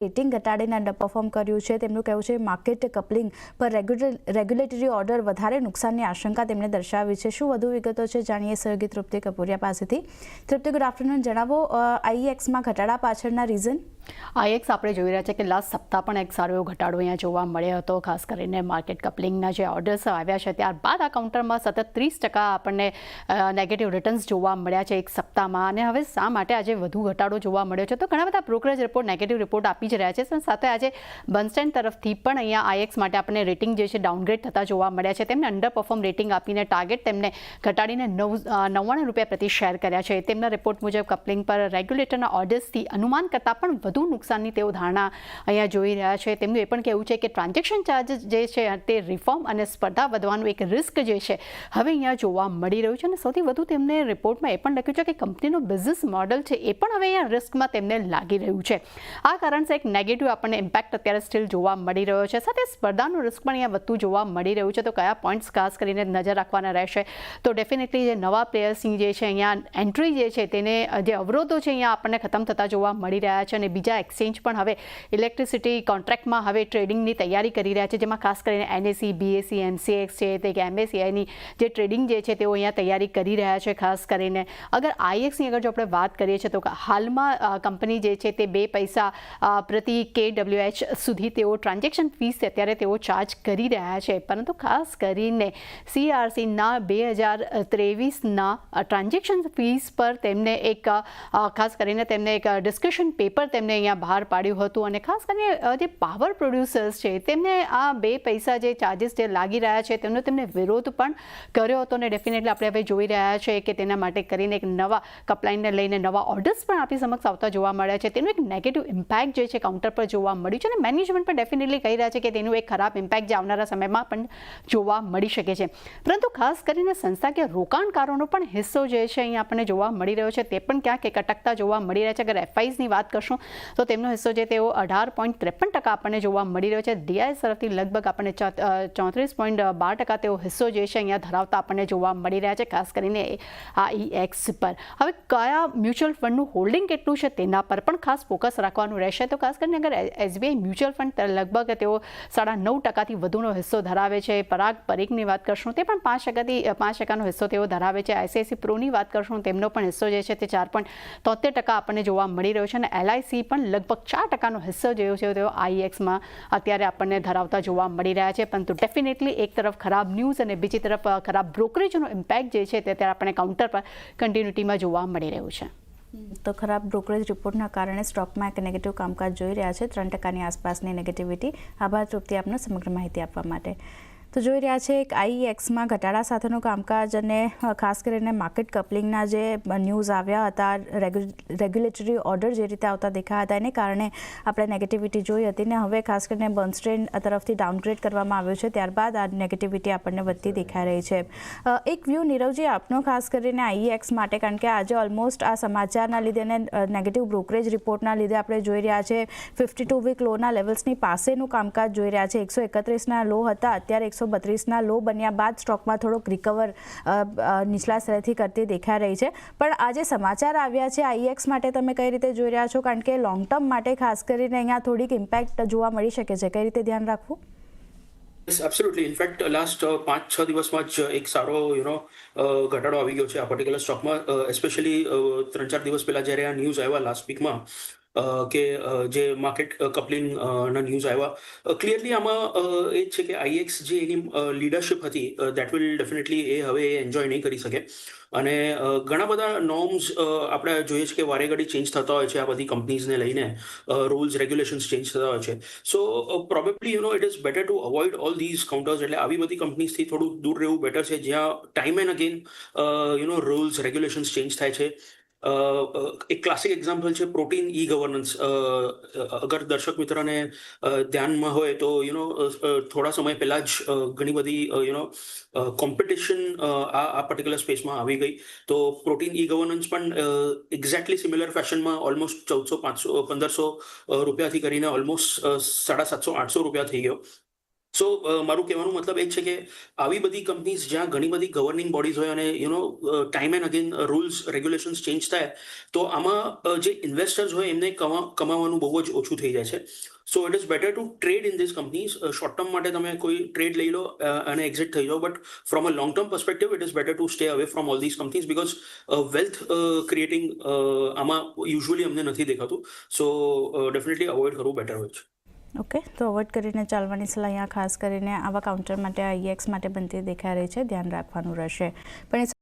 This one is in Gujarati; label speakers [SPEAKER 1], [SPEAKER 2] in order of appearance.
[SPEAKER 1] રેટિંગ ઘટાડીને અંડર પરફોર્મ કર્યું છે. તેમનું કહેવું છે માર્કેટ કપલિંગ પર રેગ્યુલેટરી ઓર્ડર વધારે નુકસાનની આશંકા તેમણે દર્શાવી છે. શું વધુ વિગતો છે જાણીએ સહયોગી તૃપ્તિ કપૂરિયા પાસેથી. તૃપ્તિ, ગુડ આફ્ટરનૂન. જણાવો આઈએક્સમાં ઘટાડા પાછળના રીઝન.
[SPEAKER 2] આઈએક્સ આપણે જોઈ રહ્યા છે કે લાસ્ટ સપ્તાહ પણ એક સારો એવો ઘટાડો અહીંયા જોવા મળ્યો હતો. ખાસ કરીને માર્કેટ કપલિંગના જે ઓર્ડર્સ આવ્યા છે ત્યારબાદ આ કાઉન્ટરમાં સતત 30% આપણને નેગેટિવ રિટર્ન્સ જોવા મળ્યા છે એક સપ્તાહમાં. અને હવે શા માટે આજે વધુ ઘટાડો જોવા મળ્યો છે? તો ઘણા બધા બ્રોકરેજ રિપોર્ટ નેગેટિવ રિપોર્ટ આપી જ રહ્યા છે. પણ સાથે આજે બર્નસ્ટેન્ડ તરફથી પણ અહીંયા આઈએક્સ માટે આપણને રેટિંગ જે છે ડાઉનગ્રેડ થતા જોવા મળ્યા છે. તેમને અંડર પરફોર્મ રેટિંગ આપીને ટાર્ગેટ તેમને ઘટાડીને ₹99 પ્રતિ શેર કર્યા છે. તેમના રિપોર્ટ મુજબ કપલિંગ પર રેગ્યુલેટરના ઓર્ડર્સથી અનુમાન કરતાં પણ વધુ નુકસાનની તેઓ ધારણા અહીંયા જોઈ રહ્યા છે. તેમનું એ પણ કહેવું છે કે ટ્રાન્ઝેક્શન ચાર્જીસ જે છે તે રિફોર્મ અને સ્પર્ધા વધવાનું એક રિસ્ક જે છે હવે અહીંયા જોવા મળી રહ્યું છે. અને સૌથી વધુ તેમને રિપોર્ટમાં એ પણ લખ્યું છે કે કંપનીનું બિઝનેસ મોડલ છે એ પણ હવે અહીંયા રિસ્કમાં તેમને લાગી રહ્યું છે. આ કારણથી એક નેગેટિવ આપણને ઇમ્પેક્ટ અત્યારે સ્ટીલ જોવા મળી રહ્યો છે. સાથે સ્પર્ધાનું રિસ્ક પણ અહીંયા વધતું જોવા મળી રહ્યું છે. તો કયા પોઈન્ટ્સ ખાસ કરીને નજર રાખવાના રહેશે? તો ડેફિનેટલી જે નવા પ્લેયર્સની જે છે અહીંયા એન્ટ્રી જે છે તેને જે અવરોધો છે અહીંયા આપણને ખતમ થતા જોવા મળી રહ્યા છે. અને બીજા એક્સચેન્જ પણ હવે ઇલેક્ટ્રિસિટી કોન્ટ્રાક્ટમાં હવે ટ્રેડિંગની તૈયારી કરી રહ્યા છે, જેમાં ખાસ કરીને એનએસઈ, બીએસઈ, એમસીએક્સ છે તે કે એમએસસીઆઈની જે ટ્રેડિંગ જે છે તેઓ અહીંયા તૈયારી કરી રહ્યા છે. ખાસ કરીને અગર આઈએક્સની અગર જો આપણે વાત કરીએ છીએ તો હાલમાં કંપની જે છે તે 2 પૈસા પ્રતિ KWH સુધી તેઓ ટ્રાન્ઝેક્શન ફીસ અત્યારે તેઓ ચાર્જ કરી રહ્યા છે. પરંતુ ખાસ કરીને CERCના 2023ના ટ્રાન્ઝેક્શન ફીસ પર તેમને એક ખાસ કરીને તેમને એક ડિસ્કશન પેપર તેમને અહીંયા બહાર પાડ્યું હતું. અને ખાસ કરીને જે પાવર પ્રોડ્યુસર્સ છે તેમને આ 2 પૈસા જે ચાર્જીસ જે લાગી રહ્યા છે તેમનો તેમને વિરોધ પણ કર્યો હતો. અને ડેફિનેટલી આપણે હવે જોઈ રહ્યા છે કે તેના માટે કરીને એક નવા કપલાઈનને લઈને નવા ઓર્ડર્સ પણ આપણી સમક્ષ આવતા જોવા મળ્યા છે. તેનું એક નેગેટિવ ઇમ્પેક્ટ જે છે કાઉન્ટર પર જોવા મળ્યું છે. અને મેનેજમેન્ટ પણ ડેફિનેટલી કહી રહ્યા છે કે તેનું એક ખરાબ ઇમ્પેક્ટ જે આવનારા સમયમાં પણ જોવા મળી શકે છે. પરંતુ ખાસ કરીને સંસ્થાકીય રોકાણકારોનો પણ હિસ્સો જે છે અહીંયા આપણને જોવા મળી રહ્યો છે તે પણ ક્યાંક એક અટકતા જોવા મળી રહ્યા છે. અગર એફઆઈસની વાત કરશું તો તેમનો હિસ્સો જે તેઓ 18.53% આપણને જોવા મળી રહ્યો છે. ડીઆઈએસ તરફથી લગભગ આપણને 34.12% તેઓ હિસ્સો જે છે અહીંયા ધરાવતા આપણને જોવા મળી રહ્યા છે. ખાસ કરીને આઈએક્સ પર હવે કયા મ્યુચ્યુઅલ ફંડનું હોલ્ડિંગ કેટલું છે તેના પર પણ ખાસ ફોકસ રાખવાનું રહેશે. તો ખાસ કરીને અગર એસબીઆઈ મ્યુચ્યુઅલ ફંડ લગભગ તેઓ 9.5% વધુનો હિસ્સો ધરાવે છે. પરાગ પરીખની વાત કરશું તે પણ 5%નો હિસ્સો તેઓ ધરાવે છે. આઈસીઆઈસી પ્રોની વાત કરશું તેમનો પણ હિસ્સો જે છે તે 4.73% આપણને જોવા મળી રહ્યો છે. અને એલઆઈસી પણ લગભગ 4%નો હિસ્સો જે છે તેઓ આઈએક્સમાં અત્યારે આપણને ધરાવતા જોવા મળી રહ્યા છે. પરંતુ ડેફિનેટલી એક તરફ ખરાબ ન્યૂઝ અને બીજી તરફ ખરાબ બ્રોકરેજનો ઇમ્પેક્ટ જે છે તે અત્યારે આપણને કાઉન્ટર પર કન્ટિન્યુટીમાં જોવા મળી રહ્યું છે.
[SPEAKER 1] તો ખરાબ બ્રોકરેજ રિપોર્ટના કારણે સ્ટોકમાં એક નેગેટિવ કામકાજ જોઈ રહ્યા છે, 3%ની આસપાસની નેગેટિવિટી. આભાર તૃપ્તિ આપનો સમગ્ર માહિતી આપવા માટે. તો જોઈ રહ્યા છે એક આઈએક્સમાં ઘટાડા સાથેનું કામકાજ અને ખાસ કરીને માર્કેટ કપલિંગના જે ન્યૂઝ આવ્યા હતા, રેગ્યુલેટરી ઓર્ડર જે રીતે આવતા દેખાયા હતા એને કારણે આપણે નેગેટિવિટી જોઈ હતી. ને હવે ખાસ કરીને બર્નસ્ટેન્ડ તરફથી ડાઉનગ્રેડ કરવામાં આવ્યું છે ત્યારબાદ આ નેગેટિવિટી આપણને વધતી દેખાઈ રહી છે. એક વ્યૂ નીરવજી આપનો ખાસ કરીને આઈએક્સ માટે, કારણ કે આજે ઓલમોસ્ટ આ સમાચારના લીધે અને નેગેટિવ બ્રોકરેજ રિપોર્ટના લીધે આપણે જોઈ રહ્યા છે 52 વીક લોના લેવલ્સની પાસેનું કામકાજ જોઈ રહ્યા છે. 131ના લો હતા, અત્યારે 132ના લો બન્યા બાદ સ્ટોકમાં થોડોક રિકવર નીચલા સ્તરેથી કરતી દેખાઈ રહી છે. પણ આજે સમાચાર આવ્યા છે આઈએક્સ માટે તમે કઈ રીતે જોઈ રહ્યા છો? કારણ કે લોંગ ટર્મ માટે ખાસ કરીને અહીંયા થોડીક ઇમ્પેક્ટ જોવા મળી શકે છે. કઈ રીતે ધ્યાન રાખવું?
[SPEAKER 3] એબ્સોલ્યુટલી. ઇનફેક્ટ લાસ્ટ 5-6 દિવસમાં જ એક સારો ઘટાડો આવી ગયો છે આ પર્ટિક્યુલર સ્ટોકમાં. એસ્પેશિયલી 3-4 દિવસ પહેલા જ્યારે આ ન્યૂઝ આવ્યા લાસ્ટ વીકમાં કે જે માર્કેટ કપલિંગના ન્યૂઝ આવ્યા, ક્લિયરલી આમાં એ જ છે કે આઈએક્સ જે એની લીડરશિપ હતી દેટ વિલ ડેફિનેટલી એ હવે એન્જોય નહીં કરી શકે. અને ઘણા બધા નોર્મ્સ આપણે જોઈએ છે કે વારે ઘડી ચેન્જ થતા હોય છે આ બધી કંપનીઝને લઈને, રૂલ્સ રેગ્યુલેશન્સ ચેન્જ થતા હોય છે. So probably it is better to avoid all these counters. એટલે આવી બધી કંપનીઝથી થોડું દૂર રહેવું બેટર છે જ્યાં time and again rules regulations change થાય છે. એક ક્લાસિક એક્ઝામ્પલ છે પ્રોટીન ઈ ગવર્નન્સ. અગર દર્શક મિત્રને ધ્યાનમાં હોય તો થોડા સમય પહેલા જ ઘણી બધી કોમ્પિટિશન આ પર્ટિક્યુલર સ્પેસમાં આવી ગઈ. તો પ્રોટીન ઈ ગવર્નન્સ પણ એક્ઝેક્ટલી સિમિલર ફેશનમાં ઓલમોસ્ટ 1400-1500 રૂપિયાથી કરીને ઓલમોસ્ટ 750-800 રૂપિયા થઈ ગયો. સો મારું કહેવાનું મતલબ એ જ છે કે આવી બધી કંપનીઝ જ્યાં ઘણી બધી ગવર્નિંગ બોડીઝ હોય અને time and again rules regulations change થાય તો આમાં જે ઇન્વેસ્ટર્સ હોય એમને કમાવાનું બહુ જ ઓછું થઈ જાય છે. So it is better to trade in these companies. Short term માટે તમે કોઈ ટ્રેડ લઈ લો અને એક્ઝિટ થઈ જાઓ, but from a long term perspective it is better to stay away from all these companies because wealth creating આમાં યુઝ્યુઅલી અમને નથી દેખાતું. સો ડેફિનેટલી અવોઇડ કરવું બેટર હોય છે.
[SPEAKER 1] ઓકે, તો અવોઇડ કરીને ચાલવાની સલાહ અહીંયા ખાસ કરીને આવા કાઉન્ટર માટે IEX માટે બનતી દેખાઈ રહી છે, ધ્યાન રાખવાનું રહેશે. પણ